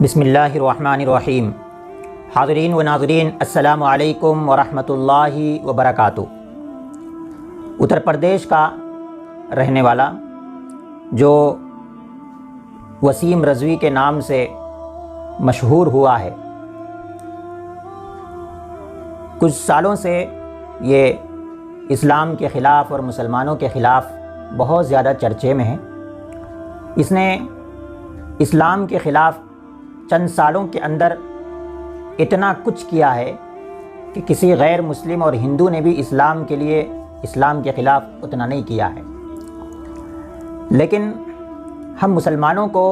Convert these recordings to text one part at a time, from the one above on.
بسم اللہ الرحمن الرحیم۔ حاضرین و ناظرین السلام علیکم ورحمۃ اللہ وبرکاتہ۔ اتر پردیش کا رہنے والا جو وسیم رضوی کے نام سے مشہور ہوا ہے، کچھ سالوں سے یہ اسلام کے خلاف اور مسلمانوں کے خلاف بہت زیادہ چرچے میں ہے۔ اس نے اسلام کے خلاف چند سالوں کے اندر اتنا کچھ کیا ہے کہ کسی غیر مسلم اور ہندو نے بھی اسلام کے خلاف اتنا نہیں کیا ہے۔ لیکن ہم مسلمانوں کو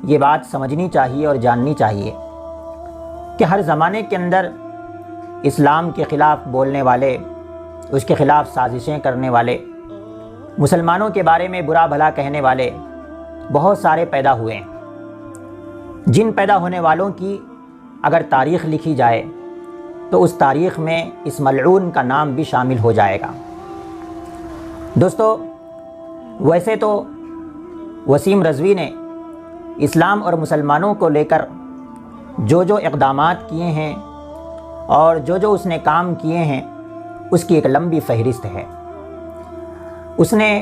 یہ بات سمجھنی چاہیے اور جاننی چاہیے کہ ہر زمانے کے اندر اسلام کے خلاف بولنے والے، اس کے خلاف سازشیں کرنے والے، مسلمانوں کے بارے میں برا بھلا کہنے والے بہت سارے پیدا ہوئے ہیں۔ جن پیدا ہونے والوں کی اگر تاریخ لکھی جائے تو اس تاریخ میں اس ملعون کا نام بھی شامل ہو جائے گا۔ دوستو، ویسے تو وسیم رضوی نے اسلام اور مسلمانوں کو لے کر جو اقدامات کیے ہیں اور جو اس نے کام کیے ہیں، اس کی ایک لمبی فہرست ہے۔ اس نے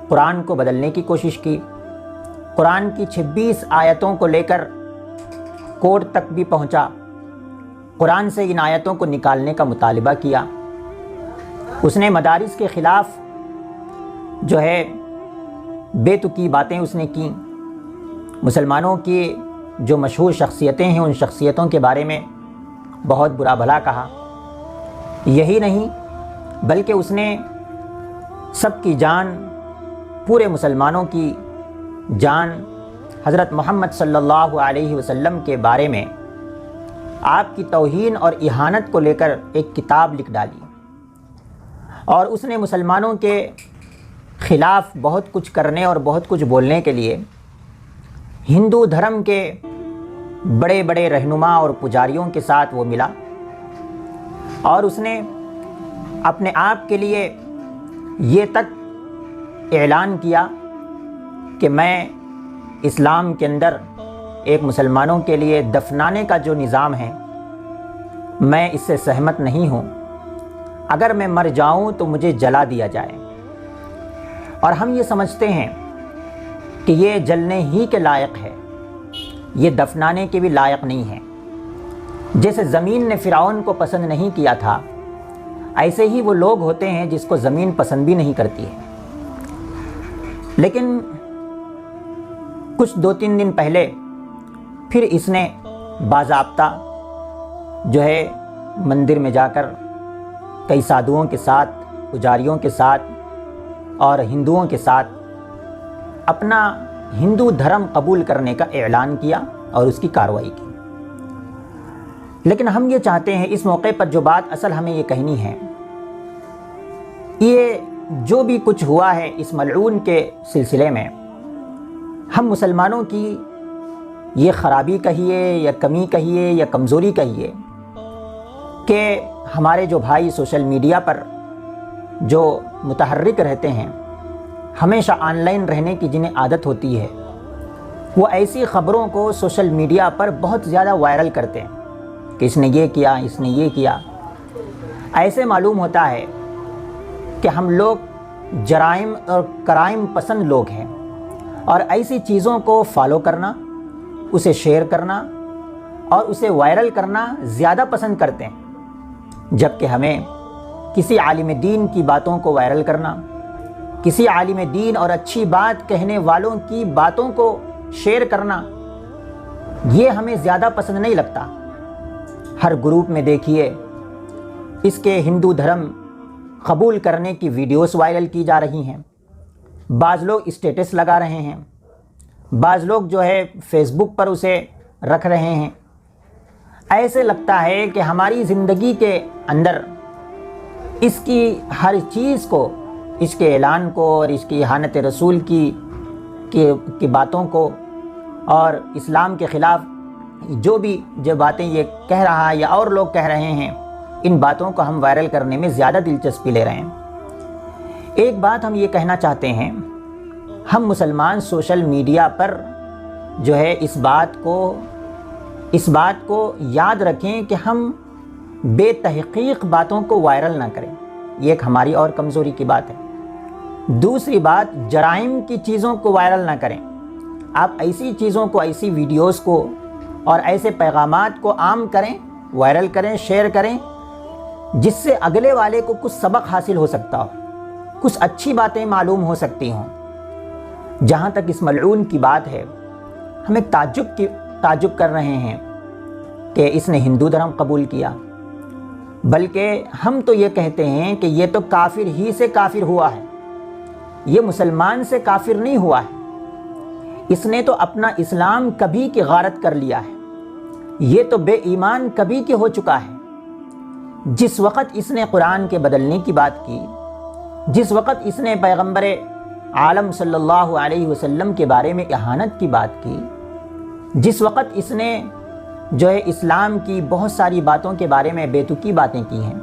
قرآن کو بدلنے کی کوشش کی، قرآن کی 26 آیتوں کو لے کر کورٹ تک بھی پہنچا، قرآن سے ان آیتوں کو نکالنے کا مطالبہ کیا۔ اس نے مدارس کے خلاف بے تکی باتیں اس نے کیں۔ مسلمانوں کی جو مشہور شخصیتیں ہیں، ان شخصیتوں کے بارے میں بہت برا بھلا کہا۔ یہی نہیں بلکہ اس نے سب کی جان، پورے مسلمانوں کی جان، حضرت محمد صلی اللہ علیہ وسلم کے بارے میں آپ کی توہین اور اہانت کو لے کر ایک کتاب لکھ ڈالی، اور اس نے مسلمانوں کے خلاف بہت کچھ کرنے اور بہت کچھ بولنے کے لیے ہندو دھرم کے بڑے بڑے رہنما اور پجاریوں کے ساتھ وہ ملا، اور اس نے اپنے آپ کے لیے یہ تک اعلان کیا کہ میں اسلام کے اندر ایک مسلمانوں کے لیے دفنانے کا جو نظام ہے، میں اس سے سہمت نہیں ہوں۔ اگر میں مر جاؤں تو مجھے جلا دیا جائے۔ اور ہم یہ سمجھتے ہیں کہ یہ جلنے ہی کے لائق ہے، یہ دفنانے کے بھی لائق نہیں ہے۔ جیسے زمین نے فرعون کو پسند نہیں کیا تھا، ایسے ہی وہ لوگ ہوتے ہیں جس کو زمین پسند بھی نہیں کرتی ہے۔ لیکن کچھ 2-3 دن پہلے پھر اس نے باضابطہ مندر میں جا کر کئی سادھوؤں کے ساتھ، پجاریوں کے ساتھ اور ہندوؤں کے ساتھ اپنا ہندو دھرم قبول کرنے کا اعلان کیا اور اس کی کارروائی کی۔ لیکن ہم یہ چاہتے ہیں اس موقع پر جو بات اصل ہمیں یہ کہنی ہے، یہ جو بھی کچھ ہوا ہے اس ملعون کے سلسلے میں، ہم مسلمانوں کی یہ خرابی کہیے یا کمی کہیے یا کمزوری کہیے کہ ہمارے جو بھائی سوشل میڈیا پر جو متحرک رہتے ہیں، ہمیشہ آن لائن رہنے کی جنہیں عادت ہوتی ہے، وہ ایسی خبروں کو سوشل میڈیا پر بہت زیادہ وائرل کرتے ہیں کہ اس نے یہ کیا، اس نے یہ کیا۔ ایسے معلوم ہوتا ہے کہ ہم لوگ جرائم اور کرائم پسند لوگ ہیں، اور ایسی چیزوں کو فالو کرنا، اسے شیئر کرنا اور اسے وائرل کرنا زیادہ پسند کرتے ہیں، جبکہ ہمیں کسی عالم دین کی باتوں کو وائرل کرنا، کسی عالم دین اور اچھی بات کہنے والوں کی باتوں کو شیئر کرنا، یہ ہمیں زیادہ پسند نہیں لگتا۔ ہر گروپ میں دیکھیے اس کے ہندو دھرم قبول کرنے کی ویڈیوز وائرل کی جا رہی ہیں، بعض لوگ اسٹیٹس لگا رہے ہیں، بعض لوگ فیس بک پر اسے رکھ رہے ہیں۔ ایسے لگتا ہے کہ ہماری زندگی کے اندر اس کی ہر چیز کو، اس کے اعلان کو اور اس کی اہانت رسول کی باتوں کو اور اسلام کے خلاف جو باتیں یہ کہہ رہا ہے یا اور لوگ کہہ رہے ہیں، ان باتوں کو ہم وائرل کرنے میں زیادہ دلچسپی لے رہے ہیں۔ ایک بات ہم یہ کہنا چاہتے ہیں، ہم مسلمان سوشل میڈیا پر جو ہے اس بات کو یاد رکھیں کہ ہم بے تحقیق باتوں کو وائرل نہ کریں. یہ ایک ہماری اور کمزوری کی بات ہے. دوسری بات، جرائم کی چیزوں کو وائرل نہ کریں. آپ ایسی چیزوں کو، ایسی ویڈیوز کو اور ایسے پیغامات کو عام کریں، وائرل کریں، شیئر کریں، جس سے اگلے والے کو کچھ سبق حاصل ہو سکتا ہو، کچھ اچھی باتیں معلوم ہو سکتی ہوں. جہاں تک اس ملعون کی بات ہے، ہم ایک تعجب کر رہے ہیں کہ اس نے ہندو دھرم قبول کیا، بلکہ ہم تو یہ کہتے ہیں کہ یہ تو کافر ہی سے کافر ہوا ہے، یہ مسلمان سے کافر نہیں ہوا ہے. اس نے تو اپنا اسلام کبھی کی غارت کر لیا ہے، یہ تو بے ایمان کبھی کے ہو چکا ہے. جس وقت اس نے قرآن کے بدلنے کی بات کی، جس وقت اس نے پیغمبر عالم صلی اللہ علیہ وسلم کے بارے میں اہانت کی بات کی، جس وقت اس نے جو ہے اسلام کی بہت ساری باتوں کے بارے میں بے تکی باتیں کی ہیں،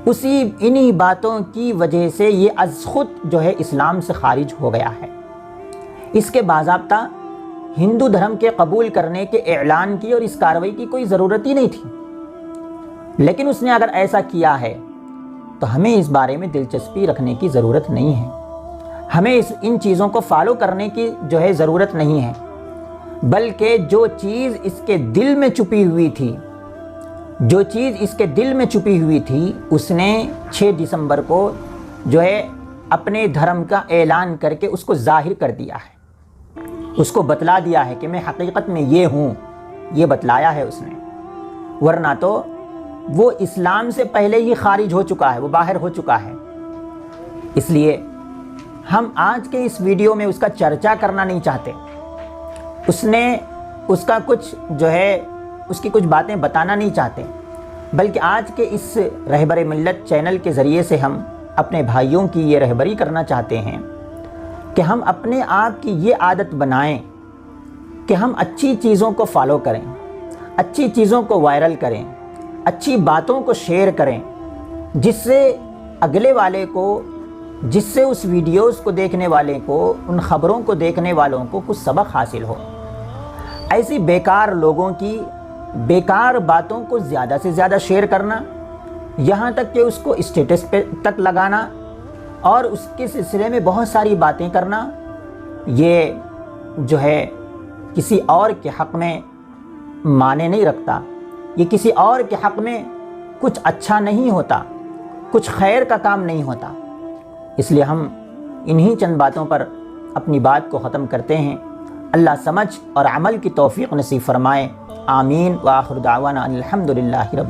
انہی باتوں کی وجہ سے یہ از خود جو ہے اسلام سے خارج ہو گیا ہے. اس کے باضابطہ ہندو دھرم کے قبول کرنے کے اعلان کی اور اس کارروائی کی کوئی ضرورت ہی نہیں تھی. لیکن اس نے اگر ایسا کیا ہے تو ہمیں اس بارے میں دلچسپی رکھنے کی ضرورت نہیں ہے، ہمیں ان چیزوں کو فالو کرنے کی جو ہے ضرورت نہیں ہے. بلکہ جو چیز اس کے دل میں چھپی ہوئی تھی اس نے 6 دسمبر کو جو ہے اپنے دھرم کا اعلان کر کے اس کو ظاہر کر دیا ہے، اس کو بتلا دیا ہے کہ میں حقیقت میں یہ ہوں، یہ بتلایا ہے اس نے. ورنہ تو وہ اسلام سے پہلے ہی خارج ہو چکا ہے، وہ باہر ہو چکا ہے. اس لیے ہم آج کے اس ویڈیو میں اس کا چرچا کرنا نہیں چاہتے، اس کی کچھ باتیں بتانا نہیں چاہتے، بلکہ آج کے اس رہبر ملت چینل کے ذریعے سے ہم اپنے بھائیوں کی یہ رہبری کرنا چاہتے ہیں کہ ہم اپنے آپ کی یہ عادت بنائیں کہ ہم اچھی چیزوں کو فالو کریں، اچھی چیزوں کو وائرل کریں، اچھی باتوں کو شیئر کریں، جس سے اگلے والے کو، جس سے اس ویڈیوز کو دیکھنے والے کو، ان خبروں کو دیکھنے والوں کو کچھ سبق حاصل ہو. ایسی بیکار لوگوں کی بیکار باتوں کو زیادہ سے زیادہ شیئر کرنا، یہاں تک کہ اس کو اسٹیٹس پہ تک لگانا اور اس کے سلسلے میں بہت ساری باتیں کرنا، یہ جو ہے کسی اور کے حق میں معنی نہیں رکھتا، یہ کسی اور کے حق میں کچھ اچھا نہیں ہوتا، کچھ خیر کا کام نہیں ہوتا. اس لیے ہم انہی چند باتوں پر اپنی بات کو ختم کرتے ہیں. اللہ سمجھ اور عمل کی توفیق نصیب فرمائے. آمین. وآخر دعوانا الحمدللہ رب